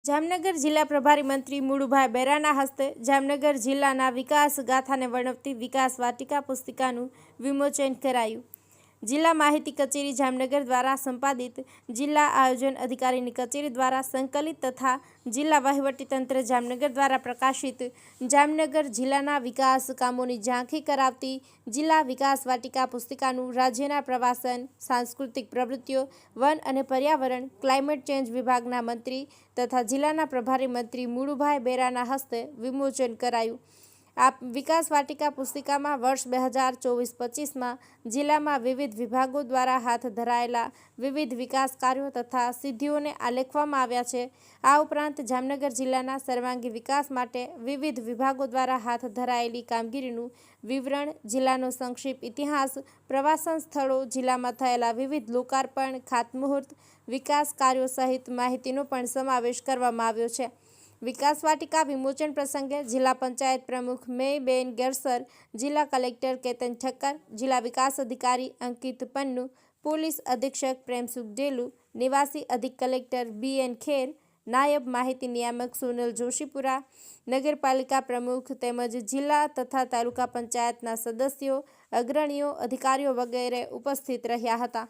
જામનગર જિલ્લા પ્રભારી મંત્રી મુળુભાઈ બેરાના હસ્તે જામનગર જિલ્લાના વિકાસ ગાથાને વર્ણવતી વિકાસ વાટિકા પુસ્તિકાનું વિમોચન કરાયું. જિલ્લા માહિતી કચેરી જામનગર દ્વારા સંપાદિત, જિલ્લા આયોજન અધિકારીની કચેરી દ્વારા સંકલિત તથા જિલ્લા વહીવટીતંત્ર જામનગર દ્વારા પ્રકાશિત જામનગર જિલ્લાના વિકાસ કામોની ઝાંખી કરાવતી જિલ્લા વિકાસ વાટિકા પુસ્તિકાનું રાજ્યના પ્રવાસન, સાંસ્કૃતિક પ્રવૃત્તિઓ, વન અને પર્યાવરણ, ક્લાઇમેટ ચેન્જ વિભાગના મંત્રી તથા જિલ્લાના પ્રભારી મંત્રી મુળુભાઈ બેરાના હસ્તે વિમોચન કરાયું. આ વિકાસ વાટિકા પુસ્તિકામાં વર્ષ 2024-25માં જિલ્લામાં વિવિધ વિભાગો દ્વારા હાથ ધરાયેલા વિવિધ વિકાસ કાર્યો તથા સિદ્ધિઓને આલેખવામાં આવ્યા છે. આ ઉપરાંત જામનગર જિલ્લાના સર્વાંગી વિકાસ માટે વિવિધ વિભાગો દ્વારા હાથ ધરાયેલી કામગીરીનું વિવરણ, જિલ્લાનો સંક્ષિપ્ત ઇતિહાસ, પ્રવાસન સ્થળો, જિલ્લામાં થયેલા વિવિધ લોકાર્પણ, ખાતમુહૂર્ત, વિકાસ કાર્યો સહિત માહિતીનો પણ સમાવેશ કરવામાં આવ્યો છે. વિકાસ વાટિકા વિમોચન પ્રસંગે જિલ્લા પંચાયત પ્રમુખ મેયબેન ગેરસર, જિલ્લા કલેક્ટર કેતન ઠક્કર, જિલ્લા વિકાસ અધિકારી અંકિત પન્નુ, પોલીસ અધિક્ષક પ્રેમસુખ ડેલુ, નિવાસી અધિક કલેક્ટર BN ખેર, નાયબ માહિતી નિયામક સોનલ જોશીપુરા, નગરપાલિકા પ્રમુખ તેમજ જિલ્લા તથા તાલુકા પંચાયતના સદસ્યો, અગ્રણીઓ, અધિકારીઓ વગેરે ઉપસ્થિત રહ્યા હતા.